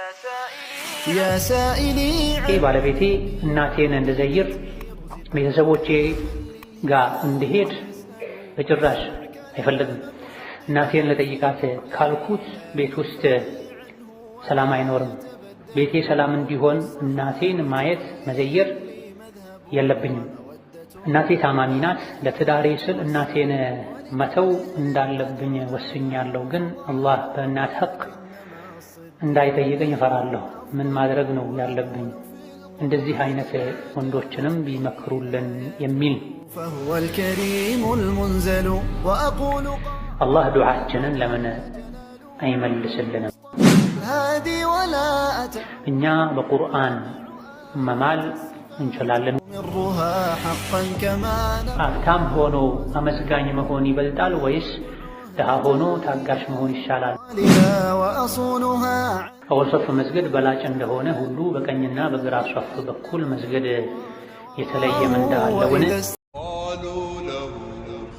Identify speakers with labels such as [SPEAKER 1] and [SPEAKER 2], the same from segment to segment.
[SPEAKER 1] يا سائلي
[SPEAKER 2] ባለቤቴ እናቴን እንድዘይር ቤተሰቦቼ ጋር እንድሄድ በጭራሽ አይፈልግም። እናቴን ልጠይቃት ካልኩት ቤት ውስጥ ሰላም አይኖርም። ቤቴ ሰላም እንዲሆን እናቴን ማየት መዘየር የለብኝም። እናቴ ታማሚ ናት። ለትዳሬ ስል እናቴን መተው እንዳለብኝ ወስኛለሁ። ግን አላህ በእናት ሐቅ እንዳይጠይቀኝ እፈራለሁ። ምን ማድረግ ነው ያለብኝ? እንደዚህ አይነት ወንዶችንም ቢመክሩልን የሚል
[SPEAKER 1] فهو الكريم المنزل وأقول
[SPEAKER 2] አላህ ዱዓችንን ለምን አይመልስልንም?
[SPEAKER 1] هادي ولا أتى
[SPEAKER 2] እኛ በቁርአን መማል እንችላለን።
[SPEAKER 1] مرها حقا كما
[SPEAKER 2] ሀብታም ሆኖ አመስጋኝ መሆን ይበልጣል ወይስ ድሃ ሆኖ ታጋሽ መሆን ይሻላል?
[SPEAKER 1] نقالها وأصونها
[SPEAKER 2] አወል ሶፍ መስገድ በላጭ እንደሆነ ሁሉ በቀኝና በግራ ሶፍ በኩል መስገድ የተለየ ምንዳ አለውን?
[SPEAKER 3] قالوا له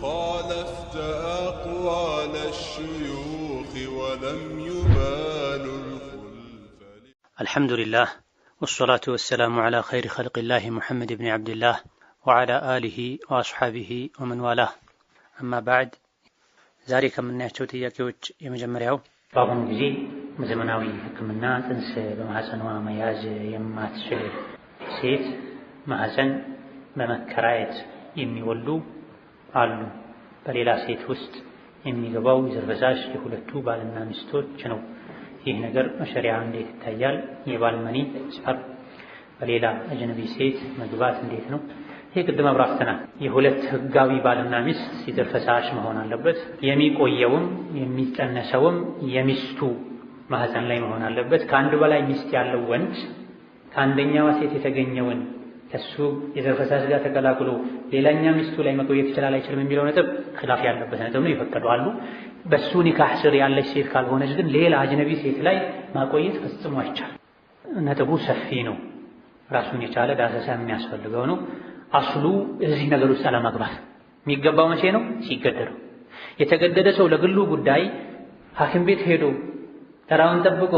[SPEAKER 3] خالفت أقوال الشيوخ ولم يبالوا الخلف.
[SPEAKER 2] الحمد لله والصلاة والسلام على خير خلق الله محمد بن عبد الله وعلى آله وأصحابه ومن والاه. أما بعد ዛሬ ከምናያቸው ጥያቄዎች የመጀመሪያው በአሁኑ ጊዜ ዘመናዊ ሕክምና ጽንስ በማህፀኗ መያዝ የማትችል ሴት ማህፀን በመከራየት የሚወልዱ አሉ። በሌላ ሴት ውስጥ የሚገባው የዘር ፈሳሽ የሁለቱ ባልና ሚስቶች ነው። ይህ ነገር በሸሪዓ እንዴት ይታያል? የባል መኒ ስፐርም በሌላ አጅነቢ ሴት መግባት እንዴት ነው? ይህ ቅድም አብራርተናል። የሁለት ህጋዊ ባልና ሚስት የዘር ፈሳሽ መሆን አለበት። የሚቆየውም የሚጠነሰውም የሚስቱ ማህፀን ላይ መሆን አለበት። ከአንድ በላይ ሚስት ያለው ወንድ ከአንደኛዋ ሴት የተገኘውን ከሱ የዘር ፈሳሽ ጋር ተቀላቅሎ ሌላኛ ሚስቱ ላይ መቆየት ይችላል አይችልም የሚለው ነጥብ ኺላፍ ያለበት ነጥብ ነው። ይፈቀዱ አሉ። በሱ ኒካህ ስር ያለች ሴት ካልሆነች ግን ሌላ አጅነቢ ሴት ላይ ማቆየት ፈጽሞ አይቻልም። ነጥቡ ሰፊ ነው። ራሱን የቻለ ዳሰሳ የሚያስፈልገው ነው። አስሉ እዚህ ነገር ውስጥ አለመግባት የሚገባው መቼ ነው? ሲገደዱ። የተገደደ ሰው ለግሉ ጉዳይ ሐኪም ቤት ሄዶ ተራውን ጠብቆ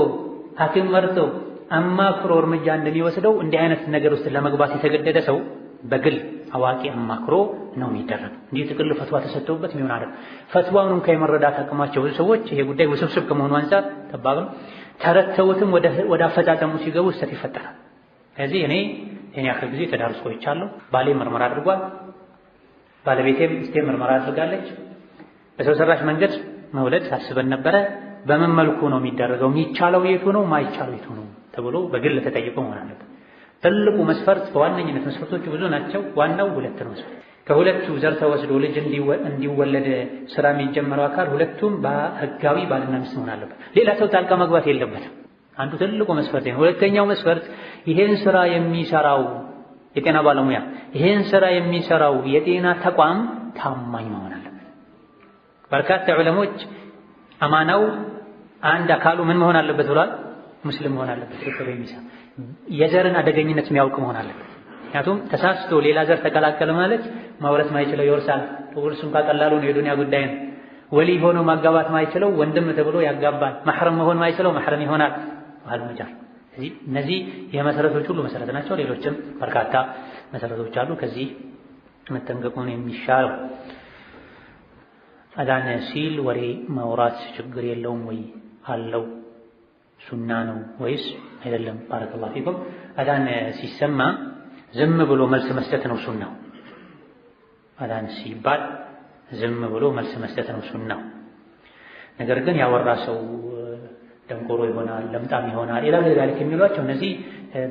[SPEAKER 2] ሐኪም መርጦ አማክሮ እርምጃ እንደሚወስደው እንዲህ አይነት ነገር ውስጥ ለመግባት የተገደደ ሰው በግል አዋቂ አማክሮ ነው የሚደረግ። እንዲህ ጥቅል ፈትዋ ተሰጥቶበት የሚሆን አይደል። ፈትዋውን ከመረዳት አቅማቸው ብዙ ሰዎች ይሄ ጉዳይ ውስብስብ ከመሆኑ አንፃር ጠባብም ተረተውትም ወደ አፈጻጸሙ ሲገቡ ስህተት ይፈጠራል። ስለዚህ እኔ ያክል ጊዜ ተዳርሶ ቆይቻለሁ። ባሌ ምርመራ አድርጓል። ባለቤቴም ሚስቴም ምርመራ አድርጋለች። በሰው ሰራሽ መንገድ መውለድ አስበን ነበረ። በምን መልኩ ነው የሚደረገው? የሚቻለው የቱ ነው? ማይቻለው የቱ ነው ተብሎ በግል ተጠይቆ መሆን አለበት። ትልቁ መስፈርት በዋነኝነት መስፈርቶቹ ብዙ ናቸው። ዋናው ሁለት ነው። ከሁለቱ ዘር ተወስዶ ልጅ እንዲወለድ ስራ የሚጀመረው አካል ሁለቱም በህጋዊ ባልና ሚስት መሆን አለበት። ሌላ ሰው ጣልቃ መግባት የለበትም። አንዱ ትልቁ መስፈርት ነው። ሁለተኛው መስፈርት ይሄን ስራ የሚሰራው የጤና ባለሙያ፣ ይሄን ስራ የሚሰራው የጤና ተቋም ታማኝ መሆን አለበት። በርካታ ዑለሞች አማናው አንድ አካሉ ምን መሆን አለበት ብሏል? ሙስሊም መሆን አለበት። የዘርን አደገኝነት የሚያውቅ መሆን አለበት። ምክንያቱም ተሳስቶ ሌላ ዘር ተቀላቀለ ማለት ማውረስ ማይችለው ይወርሳል። ውርሱን ካቀላሉ ነው፣ የዱንያ ጉዳይ ነው። ወሊ ሆኖ ማጋባት ማይችለው ወንድም ተብሎ ያጋባል። ማህረም መሆን ማይችለው ማህረም ይሆናል። መጃር እነዚህ የመሰረቶች ሁሉ መሰረት ናቸው። ሌሎችም በርካታ መሰረቶች አሉ። ከዚህ መጠንቀቁን የሚሻለው አዳን ሲል ወሬ ማውራት ችግር የለውም ወይ? አለው። ሱና ነው ወይስ አይደለም? ባረከላሁ ፊኩም። አዳን ሲሰማ ዝም ብሎ መልስ መስጠት ነው ሱናው። አዳን ሲባል ዝም ብሎ መልስ መስጠት ነው ሱናው። ነገር ግን ያወራ ሰው ደንቆሮ ይሆናል፣ ለምጣም ይሆናል፣ ኢላ ዛሊክ የሚሏቸው እነዚህ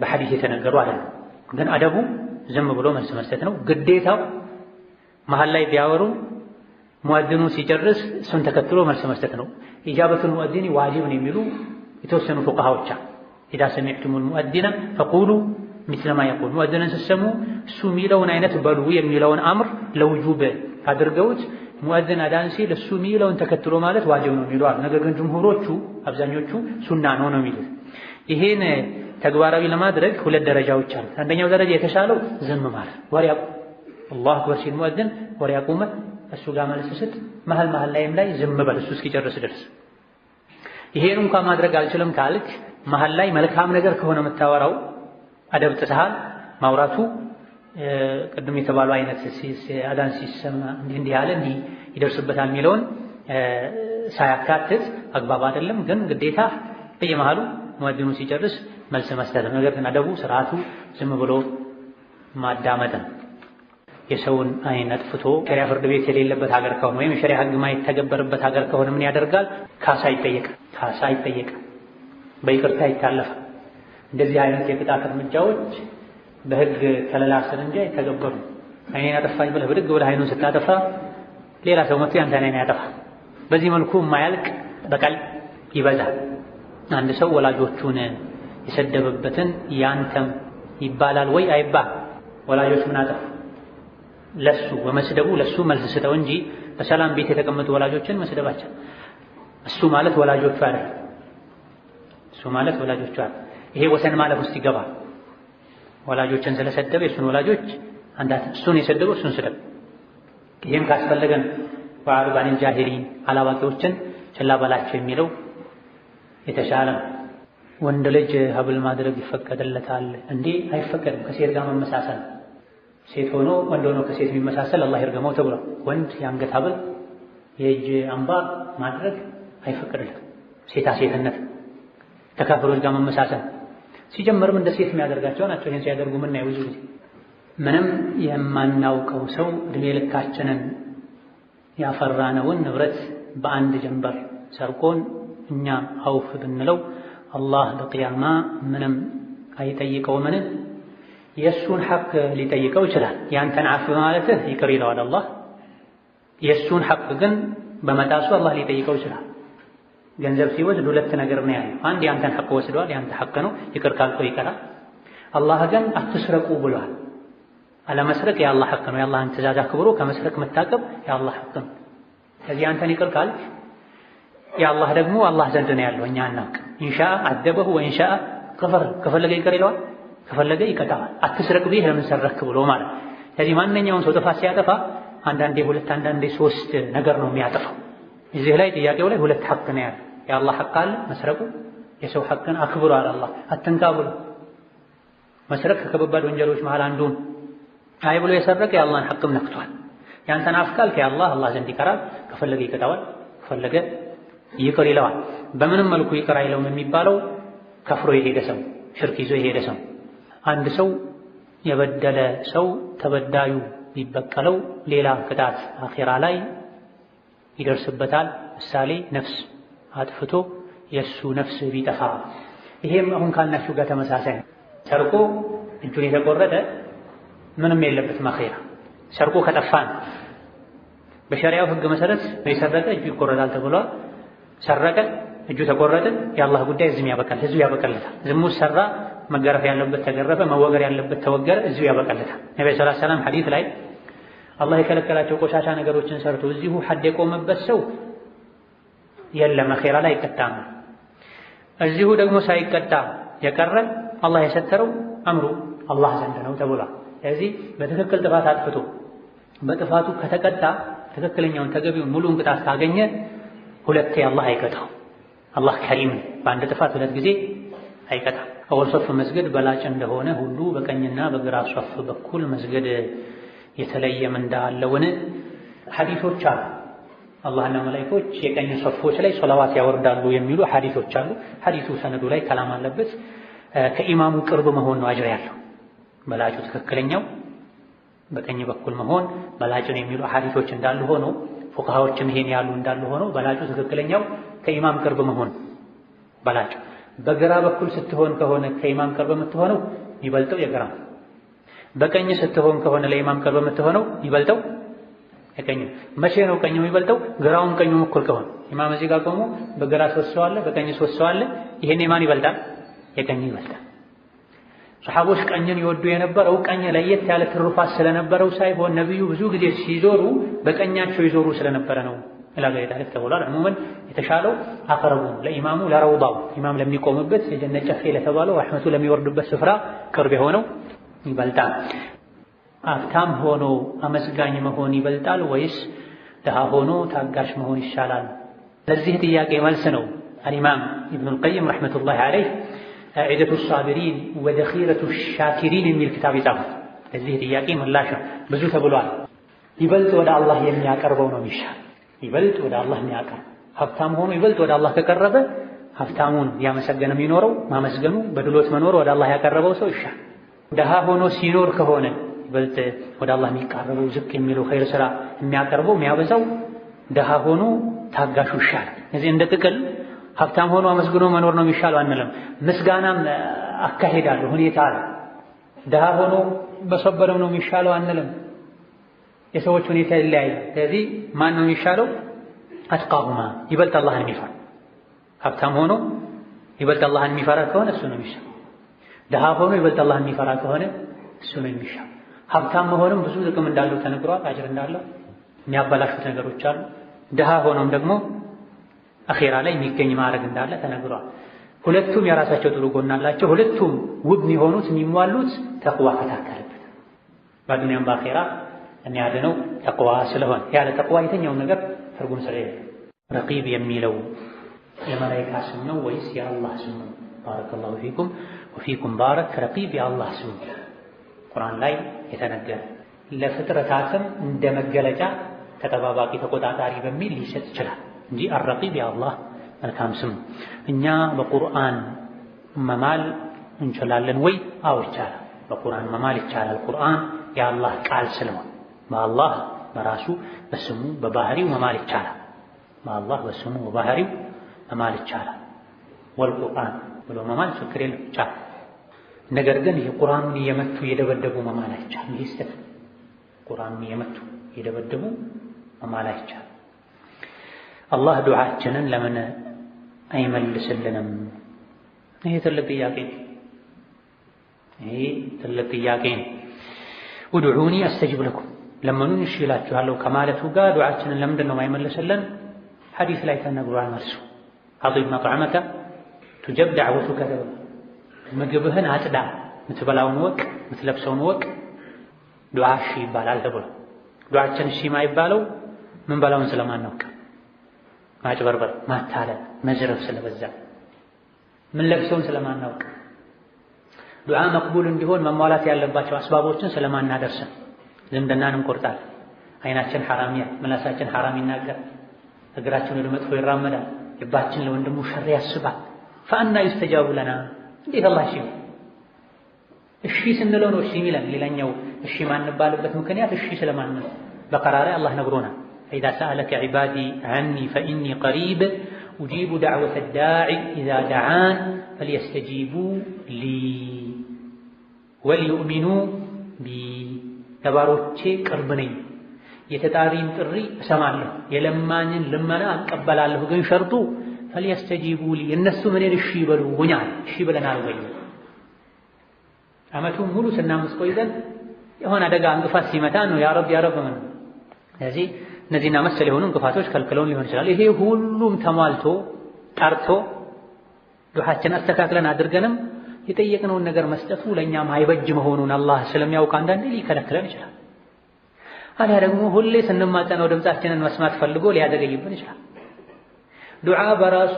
[SPEAKER 2] በሐዲስ የተነገሩ አይደለም። ግን አደቡ ዝም ብሎ መልስ መስጠት ነው። ግዴታው መሃል ላይ ቢያወሩ ሙአዚኑ ሲጨርስ እሱን ተከትሎ መልስ መስጠት ነው። ኢጃበቱል ሙአዚኒ ዋጂብ ነው የሚሉ የተወሰኑ ፉቃሃዎች ኢዛ ሰሚዕቱሙል ሙአዚነ ፈቁሉ ሚስለ ማ የቁል፣ ሙአዚንን ስትሰሙ እሱ የሚለውን አይነት በሉ የሚለውን አምር ለውጁብ አድርገውት ሙአዚን አዳን ሲል እሱ የሚለውን ተከትሎ ማለት ዋጅብ ነው የሚሉ አሉ። ነገር ግን ጅምሁሮቹ አብዛኞቹ ሱና ነው የሚሉት። ይሄን ተግባራዊ ለማድረግ ሁለት ደረጃዎች አሉ። አንደኛው ደረጃ የተሻለው ዝም ማለት ወሬ ያቁም። አላሁ አክበር ሲል ሙአዚን ወሬ ያቁም፣ እሱ ጋር መልስ ስጥ፣ መሃል ላይም ላይ ዝም በል እሱ እስኪጨርስ ድረስ። ይሄን እንኳን ማድረግ አልችልም ካልክ መሃል ላይ መልካም ነገር ከሆነ የምታወራው አደብ ጥሰሃል ማውራቱ ቅድም የተባለው አይነት አዳን ሲሰማ እንዲህ ያለ እንዲህ ይደርስበታል የሚለውን ሳያካትት አግባብ አይደለም። ግን ግዴታ በየመሃሉ ሙአዚኑ ሲጨርስ መልስ መስጠት ነው። ነገር ግን አደቡ ስርዓቱ ዝም ብሎ ማዳመጥ ነው። የሰውን አይን አጥፍቶ ሸሪዓ ፍርድ ቤት የሌለበት ሀገር ከሆነ ወይም የሸሪዓ ሕግ የማይተገበርበት ሀገር ከሆነ ምን ያደርጋል? ካሳ ይጠየቃል። በይቅርታ ይታለፋል። እንደዚህ አይነት የቅጣት እርምጃዎች በህግ ከለላ ስር እንጂ አይተገበሩም። አይኔን አጠፋኝ ብለህ ብድግ ብለህ አይኑን ስታጠፋ ሌላ ሰው መጥቶ ያንተን አይን ያጠፋል። በዚህ መልኩ የማያልቅ በቀል ይበዛል። አንድ ሰው ወላጆቹን የሰደበበትን ያንተም ይባላል ወይ አይባል? ወላጆች ምን አጠፉ? ለሱ በመስደቡ ለሱ መልስ ስጠው እንጂ በሰላም ቤት የተቀመጡ ወላጆችን መስደባቸው እሱ ማለት ወላጆቹ አይደለም። ይሄ ወሰን ማለት ውስጥ ይገባል። ወላጆችን ስለሰደበ የሱን ወላጆች እሱን የሰደበው እሱን ስደብ። ይህም ካስፈለገን ወአሪድ ዐኒል ጃሂሊን አላዋቂዎችን ችላ በላቸው የሚለው የተሻለ ነው። ወንድ ልጅ ሀብል ማድረግ ይፈቀድለታል እንዴ? አይፈቀድም። ከሴት ጋር መመሳሰል፣ ሴት ሆኖ ወንድ ሆኖ ከሴት የሚመሳሰል አላህ ይርገመው ተብሏል። ወንድ የአንገት ሀብል የእጅ አምባር ማድረግ አይፈቀድለትም። ሴትነት ከካፍሮች ጋር መመሳሰል ሲጀምርም እንደ ሴት የሚያደርጋቸው ናቸው። ይሄን ሲያደርጉ ምናየው ብዙ ጊዜ ምንም የማናውቀው ሰው እድሜ ልካችንን ያፈራነውን ንብረት በአንድ ጀንበር ሰርቆን እኛ አውፍ ብንለው አላህ በቂያማ ምንም አይጠይቀውምን? የእሱን ሐቅ ሊጠይቀው ይችላል። ያንተን አፍ በማለትህ ይቅር ይለዋል አላህ። የእሱን ሐቅ ግን በመጣሱ አላህ ሊጠይቀው ይችላል። ገንዘብ ሲወስድ ሁለት ነገር ነው ያለው። አንድ ያንተን ሐቅ ወስዷል፣ ያንተ ሐቅ ነው፣ ይቅር ካልከው ይቀራል። አላህ ግን አትስረቁ ብሏል። አለመስረቅ የአላህ ሐቅ ነው። የአላህን ትእዛዝ አክብሮ ከመስረቅ መታቀብ የአላህ ሐቅ ነው። ስለዚህ አንተን ይቅር ካልክ የአላህ ደግሞ አላህ ዘንድ ነው ያለው፣ እኛ አናውቅ። ኢንሻአ አደበሁ ወኢንሻአ ገፈረ፣ ከፈለገ ይቅር ይለዋል፣ ከፈለገ ይቀጣዋል። አትስረቅ ቢህ ለምን ሰረክ ብሎ ማለት። ስለዚህ ማንኛውም ሰው ጥፋት ሲያጠፋ አንዳንዴ ሁለት አንዳንዴ ሶስት ነገር ነው የሚያጠፋው። እዚህ ላይ ጥያቄው ላይ ሁለት ሐቅ ነው ያለው። የአላህ ሐቅ አለ መስረቁ፣ የሰው ሐቅን አክብሯል አላህ አትንካ ብሎ። መስረቅ ከከባድ ወንጀሎች መሃል አንዱ አይ ብሎ የሰረቀ የአላህን ሐቅም ነክቷል። ያንተን አፍ ካልክ አላህ ዘንድ ይቀራል፣ ከፈለገ ይቀጣዋል፣ ከፈለገ ይቅር ይለዋል። በምንም መልኩ ይቅር አይለውም የሚባለው ከፍሮ የሄደ ሰው፣ ሽርክ ይዞ የሄደ ሰው። አንድ ሰው የበደለ ሰው ተበዳዩ ቢበቀለው ሌላ ቅጣት አኺራ ላይ ይደርስበታል። ምሳሌ ነፍስ አጥፍቶ የእሱ ነፍስ ቢጠፋ፣ ይሄም አሁን ካልናችሁ ጋር ተመሳሳይ ነው። ሰርቆ እጁን የተቆረጠ ምንም የለበትም አኺራ። ሰርቆ ከጠፋን በሸሪዓው ሕግ መሰረት የሰረቀ እጁ ይቆረጣል ተብሏል። ሰረቀ እጁ ተቆረጠ፣ የአላህ ጉዳይ እዚህም ያበቃል፣ እዚሁ ያበቃለታል። ዝሙት ሰራ፣ መገረፍ ያለበት ተገረፈ፣ መወገር ያለበት ተወገረ፣ እዚሁ ያበቃለታል። ነብዩ ሰለላሁ ዐለይሂ ወሰለም ሐዲስ ላይ አላህ የከለከላቸው ቆሻሻ ነገሮችን ሰርቶ እዚሁ ሐድ የቆመበት ሰው የለም አኺራ ላይ አይቀጣም። እዚሁ ደግሞ ሳይቀጣ የቀረ አላህ የሰተረው አምሩ አላህ ዘንድ ነው ተብሏል። ስለዚህ በትክክል ጥፋት አጥፍቶ በጥፋቱ ከተቀጣ ትክክለኛውን ተገቢውን ሙሉውን ቅጣት ካገኘ ሁለቴ አላህ አይቀጣው። አላህ ከሪም በአንድ ጥፋት ሁለት ጊዜ አይቀጣም። አወል ሶፍ መስገድ በላጭ እንደሆነ ሁሉ በቀኝና በግራ ሶፍ በኩል መስገድ የተለየ ምንዳ አለውን? ሐዲሶች አሉ። አላህና መላእክቶች የቀኝ ሶፎች ላይ ሶላዋት ያወርዳሉ የሚሉ ሐዲሶች አሉ። ሐዲሱ ሰነዱ ላይ ከላም አለበት። ከኢማሙ ቅርብ መሆን ነው አጅር ያለው። በላጩ ትክክለኛው በቀኝ በኩል መሆን በላጭን የሚሉ ሐዲሶች እንዳሉ ሆኖ ፉቃሃዎችም ይሄን ያሉ እንዳሉ ሆኖ በላጩ ትክክለኛው ከኢማም ቅርብ መሆን በላጩ። በግራ በኩል ስትሆን ከሆነ ከኢማም ቅርብ የምትሆነው ይበልጠው የግራ፣ በቀኝ ስትሆን ከሆነ ለኢማም ቅርብ የምትሆነው ይበልጠው የቀኝ። መቼ ነው ቀኝ የሚበልጠው? ግራውን ቀኙም እኩል ከሆነ ኢማም እዚህ ጋር ቆሞ በግራ ሶስት ሰው አለ፣ በቀኝ ሶስት ሰው አለ። ይሄን የማን ይበልጣል? የቀኝ ይበልጣል። ሰሐቦች ቀኝን ይወዱ የነበረው ቀኝ ለየት ያለ ትሩፋት ስለነበረው ሳይሆን ነብዩ ብዙ ጊዜ ሲዞሩ በቀኛቸው ይዞሩ ስለነበረ ነው። ለጋይ ታሪክ ተብሏል። ዑሙመን የተሻለው አቅረቡ ለኢማሙ ለረውዳው ኢማም ለሚቆምበት የጀነት ጨፌ ለተባለው ረሕመቱ ለሚወርድበት ስፍራ ቅርብ የሆነው ይበልጣል። ሀብታም ሆኖ አመስጋኝ መሆን ይበልጣል ወይስ ድሃ ሆኖ ታጋሽ መሆን ይሻላል? ለዚህ ጥያቄ መልስ ነው አልኢማም ኢብኑል ቀይም ረሕመቱላሂ ዐለይህ ዒደቱ ሳቢሪን ወደኺረቱ ሻኪሪን የሚል ክታብ የጻፉት ለዚህ ጥያቄ ምላሽ ነው። ብዙ ተብሏል። ይበልጥ ወደ አላህ የሚያቀርበው ነው የሚሻል። ይበልጥ ወደ አላህ የሚያቀርብ ሀብታም ሆኖ ይበልጥ ወደ አላህ ከቀረበ ሀብታሙን ያመሰገነ የሚኖረው ማመስገኑ በድሎት መኖር ወደ አላህ ያቀረበው ሰው ይሻል። ደሃ ሆኖ ሲኖር ከሆነ ይበልጥ ወደ አላህ የሚቃረበው ዝቅ የሚለው ኸይር ስራ የሚያቀርበው የሚያበዛው ደሃ ሆኖ ታጋሹ ይሻል። እዚህ እንደ ጥቅል ሀብታም ሆኖ አመስግኖ መኖር ነው የሚሻለው አንልም። ምስጋናም አካሄዳለሁ ሁኔታ አለ። ደሃ ሆኖ በሰበረው ነው የሚሻለው አንልም። የሰዎች ሁኔታ ይለያያል። ስለዚህ ማን ነው የሚሻለው? አትቃሁማ ይበልጥ አላህን የሚፈራ ሀብታም ሆኖ ይበልጥ አላህን የሚፈራ ከሆነ እሱ ነው የሚሻለው። ደሃ ሆኖ ይበልጥ አላህን የሚፈራ ከሆነ እሱ ነው የሚሻለው። ሀብታም መሆንም ብዙ ጥቅም እንዳለው ተነግሯል። አጅር እንዳለው የሚያበላሹት ነገሮች አሉ። ደሃ ሆኖም ደግሞ አኼራ ላይ የሚገኝ ማዕረግ እንዳለ ተነግሯል። ሁለቱም የራሳቸው ጥሩ ጎን አላቸው። ሁለቱም ውብ የሚሆኑት የሚሟሉት ተቅዋ ከታከለበት በዱንያም በአኼራ የሚያድነው ተቅዋ ስለሆነ ያለ ተቅዋ የተኛውን ነገር ትርጉም ስለሌለ ረቂብ የሚለው የመላኢካ ስም ነው ወይስ የአላህ ስም ነው? ባረከላሁ ፊኩም ወፊኩም ባረክ። ረቂብ የአላህ ስም ነው ቁርአን ላይ የተነገረ ለፍጥረታትም እንደ መገለጫ ተጠባባቂ ተቆጣጣሪ በሚል ሊሰጥ ይችላል እንጂ አረቂብ የአላህ መልካም ስም። እኛ በቁርአን መማል እንችላለን ወይ? አዎ ይቻላል። በቁርአን መማል ይቻላል። ቁርአን የአላህ ቃል ስለሆነ በአላህ በራሱ በስሙ በባህሪው መማል ይቻላል። በአላህ በስሙ በባህሪው መማል ይቻላል። ወልቁርአን ብሎ መማል ችግር የለም ይቻላል። ነገር ግን ይህ ቁርአኑን እየመቱ እየደበደቡ መማል አይቻልም። ይህ ስህተት። ቁርአኑን እየመቱ እየደበደቡ መማል አይቻልም። አላህ ዱዓችንን ለምን አይመልስልንም? ይሄ ትልቅ ጥያቄ ነው። ይሄ ትልቅ ጥያቄ ነው። ውድዑኒ አስተጅብ ለኩም ለመኑን እሺ እላችኋለሁ ከማለቱ ጋር ዱዓችንን ለምንድን ነው የማይመልስልን? ሐዲስ ላይ ተነግሯል መልሱ። አጢብ መጥዐመከ ቱጀብ ዳዕወቱከ ተብሏል። ምግብህን አጽዳ፣ የምትበላውን ወቅ፣ የምትለብሰውን ወቅ፣ ዱዓ እሺ ይባላል ተብሎ ዱዓችን እሺ የማይባለው ምን በላውን ስለማናውቅ ማጭበርበር፣ ማታለል፣ መዝረፍ ስለበዛ ምን ለብሰውን ስለማናውቅ ዱዓ መቅቡል እንዲሆን መሟላት ያለባቸው አስባቦችን ስለማናደርስ ዝምድናን እንቆርጣለን። አይናችን ሐራም ያያል፣ ምላሳችን ሐራም ይናገራል፣ እግራችን ወደ መጥፎ ይራመዳል፣ ልባችን ለወንድሙ ሸር ያስባል። ፈአና ዩስተጃቡ ለና እንዴት አላህ እሺ ስንለው ነው እሺ የሚለን። ሌላኛው እሺ ማንባልበት ምክንያት እሺ ስለማንል በቀራ ላይ አላህ ነግሮናል። ኢዛ ሰአለከ ዒባዲ ዐኒ ፈኢኒ ቀሪብ ኡጂቡ ደዕወተ ዳዒ ኢዛ ደዓን ፈልየስተጂቡ ሊ ወልዩእሚኑ ቢ ተባሮቼ ቅርብ ነኝ፣ የተጣሪን ጥሪ እሰማለሁ፣ የለማኝን ልመና እቀበላለሁ። ግን ሸርጡ ፈልየስተጂቡ ሊ እነሱም እኔን እሺ ይበሉኛል። እሺ ብለናል ወይ? ዓመቱን ሙሉ ስናምስ ቆይተን የሆነ አደጋ እንቅፋት ሲመታን ነው ያ ረብ ያ ረብ ምን። ስለዚህ እነዚህና መሰል የሆኑ እንቅፋቶች ከልክለውን ሊሆን ይችላል። ይሄ ሁሉም ተሟልቶ ጠርቶ ዱዓችን አስተካክለን አድርገንም የጠየቅነውን ነገር መስጠቱ ለእኛም አይበጅ መሆኑን አላህ ስለሚያውቅ አንዳንዴ ሊከለክለን ይችላል። አሊያ ደግሞ ሁሌ ስንማጸነው ድምፃችንን መስማት ፈልጎ ሊያዘገይብን ይችላል። ዱዓ በራሱ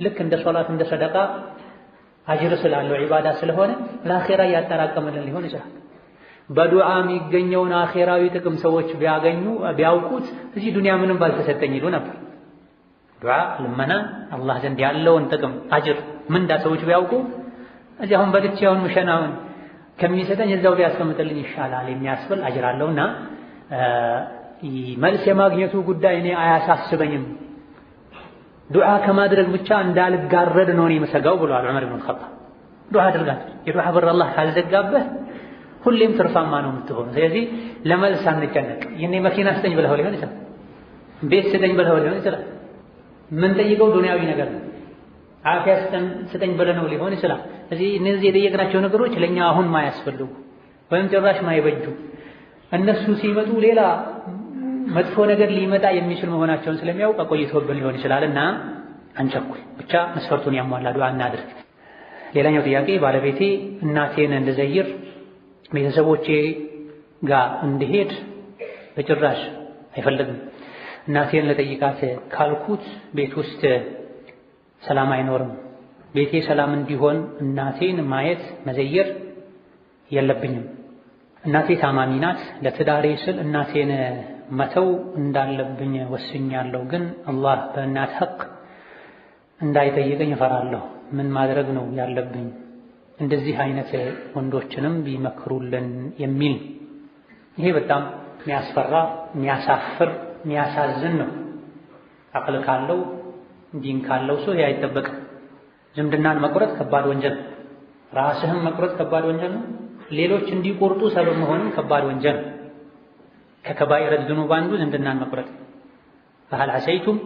[SPEAKER 2] ልክ እንደ ሶላት እንደ ሰደቃ አጅር ስላለው ዒባዳ ስለሆነ ለአኼራ እያጠራቀመልን ሊሆን ይችላል። በዱዓ የሚገኘውን አኼራዊ ጥቅም ሰዎች ቢያውቁት እዚህ ዱንያ ምንም ባልተሰጠኝ ይሉ ነበር። ዱዓ ልመና አላህ ዘንድ ያለውን ጥቅም አጅር ምንዳ ሰዎች ቢያውቁ እዚህ አሁን በልቼውን ምሸናውን ከሚሰጠኝ እዛው ቢያስቀምጥልኝ ይሻላል የሚያስብል አጅር አለውና መልስ የማግኘቱ ጉዳይ እኔ አያሳስበኝም። ዱዓ ከማድረግ ብቻ እንዳልጋረድ ነው እኔ የምሰጋው ብሏል ዑመር ኢብኑ ኸጣብ። ዱዓ አድርጋት የዱዓ በር አላህ ካልዘጋበህ ሁሌም ትርፋማ ነው የምትሆነው። ስለዚህ ለመልስ አንጨነቅ። ይሄኔ መኪና ስጠኝ ብለው ሊሆን ይችላል፣ ቤት ስጠኝ ብለው ሊሆን ይችላል። ምን ጠይቀው ዱንያዊ ነገር ነው። አፊያ ስጠኝ ብለው ሊሆን ይችላል። ስለዚህ እነዚህ የጠየቅናቸው ነገሮች ለኛ አሁን ማያስፈልጉ ወይም ጭራሽ ማይበጁ እነሱ ሲመጡ ሌላ መጥፎ ነገር ሊመጣ የሚችል መሆናቸውን ስለሚያውቅ ቆይቶብን ሊሆን ይችላልና አንቸኩል። ብቻ መስፈርቱን ያሟላ ዱዓ እናድርግ። ሌላኛው ጥያቄ ባለቤቴ እናቴን እንድዘይር ቤተሰቦቼ ጋር እንድሄድ በጭራሽ አይፈልግም። እናቴን ለጠይቃት ካልኩት ቤት ውስጥ ሰላም አይኖርም፣ ቤቴ ሰላም እንዲሆን እናቴን ማየት መዘየር የለብኝም። እናቴ ታማሚ ናት። ለትዳሬ ስል እናቴን መተው እንዳለብኝ ወስኛለሁ። ግን አላህ በእናት ሐቅ እንዳይጠይቀኝ እፈራለሁ። ምን ማድረግ ነው ያለብኝ? እንደዚህ አይነት ወንዶችንም ቢመክሩልን የሚል። ይሄ በጣም የሚያስፈራ፣ የሚያሳፍር፣ የሚያሳዝን ነው። አቅል ካለው ዲን ካለው ሰው አይጠበቅም። ዝምድናን መቁረጥ ከባድ ወንጀል፣ ራስህን መቁረጥ ከባድ ወንጀል ነው። ሌሎች እንዲቆርጡ ሰበብ መሆንም ከባድ ወንጀል። ከከባኢረ ዙኑብ አንዱ ዝምድናን መቁረጥ። ፈሀል ዐሰይቱም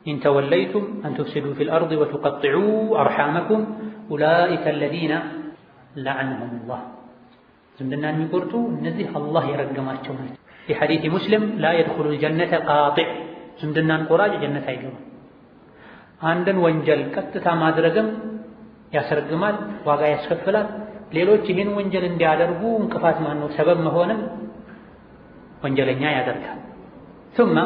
[SPEAKER 2] ኢን ተወለይቱም አን ቱፍሲዱ ፊል አርድ ወቱቀጢዑ አርሓመኩም ኡላኢከ አለዚነ ለዐነሁሙላህ። ዝምድናን የሚቆርጡ እነዚህ አላህ የረገማቸው ናቸው። ፊ ሐዲስ ሙስሊም ላ የድኹሉል ጀነተ ቃጢዕ፣ ዝምድናን ቆራጭ ጀነት አይገባም። አንድን ወንጀል ቀጥታ ማድረግም ያስረግማል፣ ዋጋ ያስከፍላል። ሌሎች ይህን ወንጀል እንዲያደርጉ እንቅፋት ማነው ሰበብ መሆንም ወንጀለኛ ያደርጋል። ثم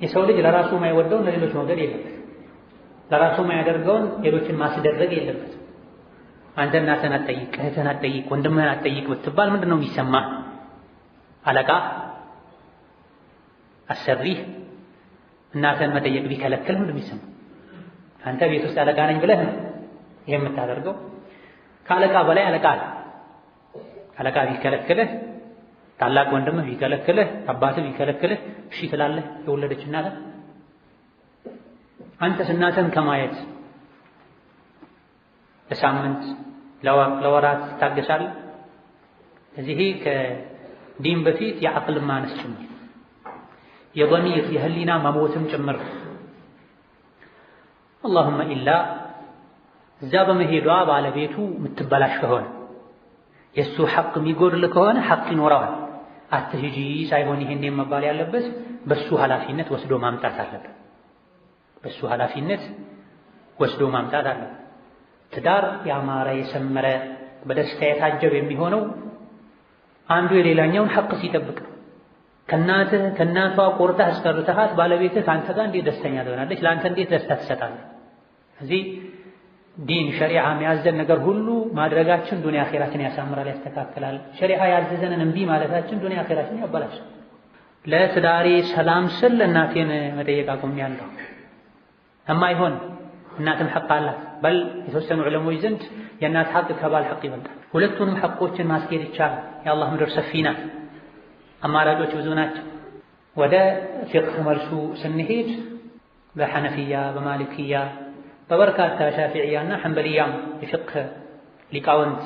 [SPEAKER 2] የሰው ልጅ ለራሱ የማይወደውን ለሌሎች መውደድ የለበትም። ለራሱ የማያደርገውን ሌሎችን ማስደረግ የለበትም። አንተ እናትህን አትጠይቅ፣ እህትህን አትጠይቅ፣ ወንድምህን አትጠይቅ ብትባል ምንድን ነው የሚሰማህ? አለቃ አሰሪህ እናትህን መጠየቅ ቢከለክል ምንድን ነው የሚሰማህ? አንተ ቤት ውስጥ አለቃ ነኝ ብለህ ነው ይሄ የምታደርገው። ከአለቃ በላይ አለቃ አለ። አለቃ ቢከለክልህ፣ ታላቅ ወንድምህ ቢከለክልህ፣ አባትህ ቢከለክልህ እሺ ትላለህ? የወለደች እናትህ። አንተስ እናትህን ከማየት ለሳምንት ለወራት ታገሳለህ? እዚህ ከዲን በፊት የዐቅል ማነስ ጭምር የضمير የህሊና መሞትም ጭምር። اللهم ኢላ እዛ በመሄዷ ባለቤቱ የምትበላሽ ከሆነ የእሱ ሐቅ የሚጎድል ከሆነ ሐቅ ይኖረዋል። አትሂጂ ሳይሆን ይሄን መባል ያለበት በሱ ኃላፊነት ወስዶ ማምጣት አለበት። በሱ ኃላፊነት ወስዶ ማምጣት አለበት። ትዳር ያማረ የሰመረ በደስታ የታጀበ የሚሆነው አንዱ የሌላኛውን ሐቅ ሲጠብቅ። ከእናቷ ቆርጠህ አስቀርተሃት ባለቤትህ ከአንተ ጋር እንዴት ደስተኛ ትሆናለች? ለአንተ እንዴት ደስታ ትሰጣለህ? እዚህ ዲን ሸሪዓ የሚያዘን ነገር ሁሉ ማድረጋችን ዱንያ አኺራችን ያሳምራል፣ ያስተካክላል። ሸሪዓ ያዘዘንን እምቢ ማለታችን ዱንያ አኺራችን ያበላሻል። ለትዳሬ ሰላም ስል እናቴን መጠየቅ አቁሜያለሁ እማይሆን እናትም ሐቅ አላት። በል የተወሰኑ ዑለሞች ዘንድ የእናት ሐቅ ከባል ሐቅ ይበልጣል። ሁለቱንም ሐቆችን ማስኬድ ይቻላል። የአላህ ምድር ሰፊ ናት፣ አማራጮች ብዙ ናቸው። ወደ ፊቅህ መልሱ ስንሄድ በሐነፊያ በማሊክያ በበርካታ ሻፊዕያና ሐንበልያም የፊቅህ ሊቃውንት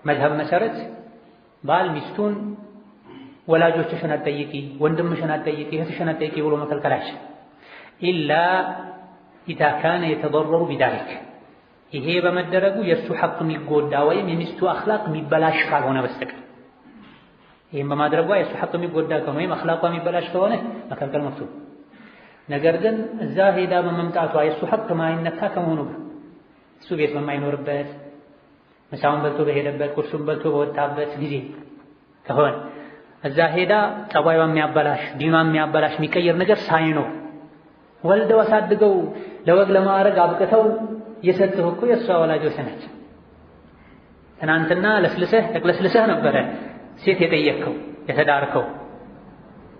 [SPEAKER 2] መዝሀብ መሰረት ባል ሚስቱን ወላጆችሽን አትጠይቂ፣ ወንድምሽን አትጠይቂ፣ እህትሽን አትጠይቂ ብሎ መከልከላችን ኢላ ኢዛ ካነ የተضረሩ ቢዛሊክ፣ ይሄ በመደረጉ የእሱ ሐቅ የሚጎዳ ወይም የሚስቱ አኽላቅ የሚበላሽ ካልሆነ በስተቀር። ይህም በማድረጓ የእሱ ሐቅ የሚጎዳ ከሆነ ወይም አኽላቋ የሚበላሽ ከሆነ መከልከል መብቱ። ነገር ግን እዛ ሄዳ በመምጣቷ የእሱ ሐቅ ማይነካ ከመሆኑ ጋር እሱ ቤት በማይኖርበት ምሳውን በልቶ በሄደበት ቁርሱን በልቶ በወጣበት ጊዜ ከሆነ እዛ ሄዳ ጠባይዋ የሚያበላሽ ዲኗ የሚያበላሽ የሚቀይር ነገር ሳይኖር ወልደው አሳድገው ለወግ ለማዕረግ አብቅተው የሰጡህ እኮ የእሷ ወላጆች ናቸው። ትናንትና ለስልሰህ ነበረ ሴት የጠየቅከው የተዳርከው።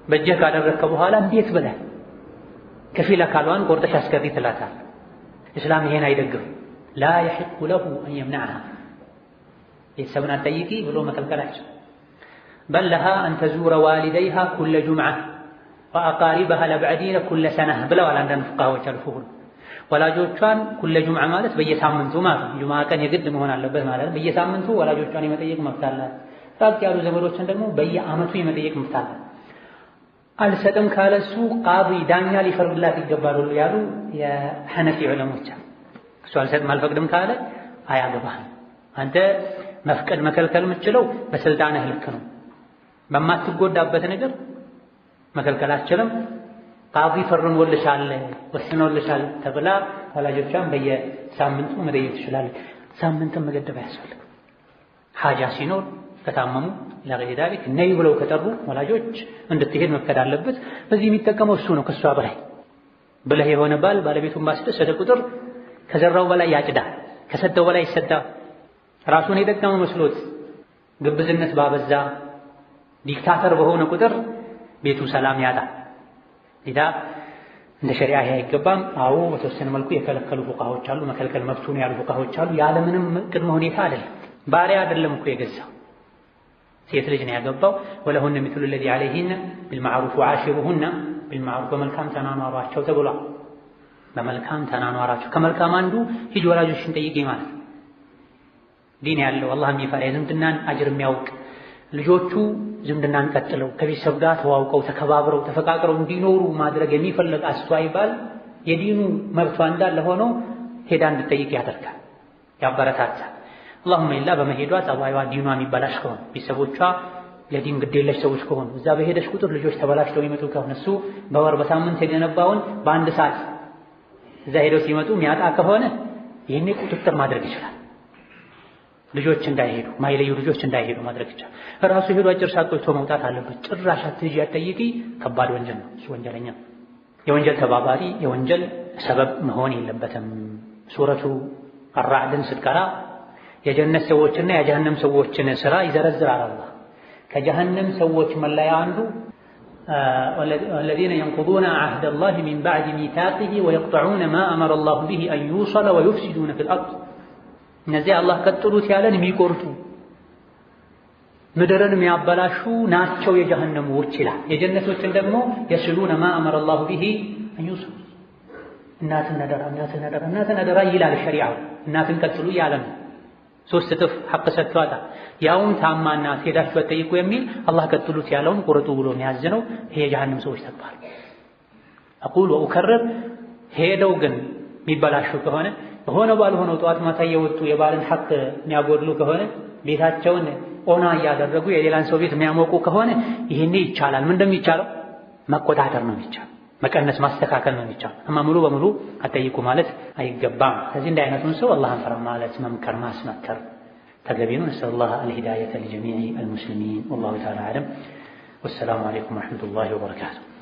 [SPEAKER 2] በእጅህ ካደረግከው በኋላ እንዴት ብለህ ከፊል አካሏን ቆርጠሽ አስቀሪ ትላታል? እስላም ይሄን አይደግፍም። ላ የሕቁ ለሁ አን የምነዐሃ፣ ቤተሰብን አትጠይቂ ብሎ መከልከላቸው። በል ለሃ አን ተዙረ ዋሊደይሃ ኩለ ጁምዓ ወአቃሪበሃ ለብዕዲነ ኩለ ሰነህ ብለዋል አንዳንድ ፉቃሃዎች አልፉሁል። ወላጆቿን ኩለ ጁምዓ ማለት በየሳምንቱ ማለት ነው። ጁምዓ ቀን የግድ መሆን አለበት ማለት ነው። በየሳምንቱ ወላጆቿን የመጠየቅ መብት አላት። ራቅ ያሉ ዘመዶችን ደግሞ በየዓመቱ የመጠየቅ መብት አላት። አልሰጥም ካለሱ ቃዲ ዳኛ ሊፈርድላት ይገባል ያሉ የሐነፊ ዑለሞች። እሱ አልሰጥም አልፈቅድም ካለ አያገባህም። አንተ መፍቀድ መከልከል የምትችለው በስልጣንህ ልክ ነው። በማትጎዳበት ነገር መከልከል አትችልም። ቃዲ ፈርዶልሻል ወስኖልሻል ተብላ ወላጆቿን በየሳምንቱ መጠየቅ ትችላለች። ሳምንትን መገደብ አያስፈልግም። ሓጃ ሲኖር ከታመሙ ለገይር ዳሊክ ነይ ብለው ከጠሩ ወላጆች እንድትሄድ መፍቀድ አለበት። በዚህ የሚጠቀመው እሱ ነው ከሷ በላይ ብለህ የሆነ ባል ባለቤቱን ባስደሰተ ቁጥር ከዘራው በላይ ያጭዳል፣ ከሰጠው በላይ ይሰጣል። ራሱን የጠቀመው መስሎት ግብዝነት ባበዛ ዲክታተር በሆነ ቁጥር ቤቱ ሰላም ያጣል። ሊዳ እንደ ሸሪዓ አይገባም። አዎ በተወሰነ መልኩ የከለከሉ ፉቃዎች አሉ፣ መከልከል መብቱ ነው ያሉ ፉቃዎች አሉ። ያለምንም ቅድመ ሁኔታ አይደለም። ባሪያ አይደለም እኮ የገዛው ሴት ልጅ ነው ያገባው። ወለሁነ ሚስሉ الذي عليهن بالمعروف وعاشروهن بالمعروف በመልካም ተናኗሯቸው ተብሏል። በመልካም ተናኗሯቸው ከመልካም አንዱ ሂጅ ወላጆችን ጠይቂ ማለት ዲን ያለው አላህ የሚፈራ የዝምድናን አጅር የሚያውቅ ልጆቹ ዝምድናን ቀጥለው ከቤተሰብ ጋር ተዋውቀው ተከባብረው ተፈቃቅረው እንዲኖሩ ማድረግ የሚፈልግ አስተዋይ ባል የዲኑ መብቷ እንዳለ ሆኖ ሄዳ እንድትጠይቅ ያደርጋል፣ ያበረታታል። اللهم ኢላ በመሄዷ ጸባይዋ ዲኗ የሚበላሽ ከሆነ ቤተሰቦቿ ለዲን ግዴለሽ ሰዎች ከሆኑ እዛ በሄደች ቁጥር ልጆች ተበላሽተው ይመጡ ከሆነ እሱ በወር በሳምንት የገነባውን በአንድ ሰዓት እዛ ሄደው ሲመጡ የሚያጣ ከሆነ ይህኔ ቁጥጥር ማድረግ ይችላል። ልጆች እንዳይሄዱ ማይለዩ ልጆች እንዳይሄዱ ማድረግ ይችላል። ራሱ ሄዶ አጭር ሰዓት ቆይቶ መውጣት አለበት። ጭራሽ አትሂጂ አትጠይቂ፣ ከባድ ወንጀል ነው። እሱ ወንጀለኛ የወንጀል ተባባሪ የወንጀል ሰበብ መሆን የለበትም። ሱረቱ አራዕድን ስትቀራ የጀነት ሰዎችና የጀሃነም ሰዎችን ስራ ይዘረዝራል አላህ። ከጀሃነም ሰዎች መለያ አንዱ والذين ينقضون عهد الله من بعد ميثاقه ويقطعون ما أمر الله به أن يوصل ويفسدون في الأرض እነዚህ አላህ ቀጥሉት ያለን የሚቆርጡ ምድርን የሚያበላሹ ናቸው የጀሃነሞች ይላል። የጀነቶችን ደግሞ يصلون ما أمر الله به أن يوصل እናትን አደራ ይላል ሸሪዓው። እናትን ቀጥሉ ያለ ነው። ሶስት እጥፍ ሐቅ ሰጥቷታል። ያውም ታማ እናት ሄዳችሁ አትጠይቁ የሚል አላህ ቀጥሉት ያለውን ቁርጡ ብሎ የሚያዝነው ይሄ የጀሃነም ሰዎች ተባሉ። أقول وأكرر ሄደው ግን የሚበላሹ ከሆነ በሆነ ባልሆነው ጠዋት ማታ እየወጡ የባልን ሐቅ የሚያጎድሉ ከሆነ ቤታቸውን ኦና እያደረጉ የሌላን ሰው ቤት የሚያሞቁ ከሆነ ይሄኔ ይቻላል። ምን እንደሚቻለው መቆጣጠር ነው የሚቻለው፣ መቀነስ ማስተካከል ነው የሚቻለው። እማ ሙሉ በሙሉ አትጠይቁ ማለት አይገባም። ከዚህ እንደ አይነቱን ሰው አላህን ፈራ ማለት መምከር ማስመከር ተገቢ ነው። ነስአሉላህ አልሂዳየተ ሊጀሚዕ አልሙስሊሚን ወላሁ ተዓላ አዕለም። ወሰላሙ አለይኩም ወረሕመቱላሂ ወበረካቱሁ።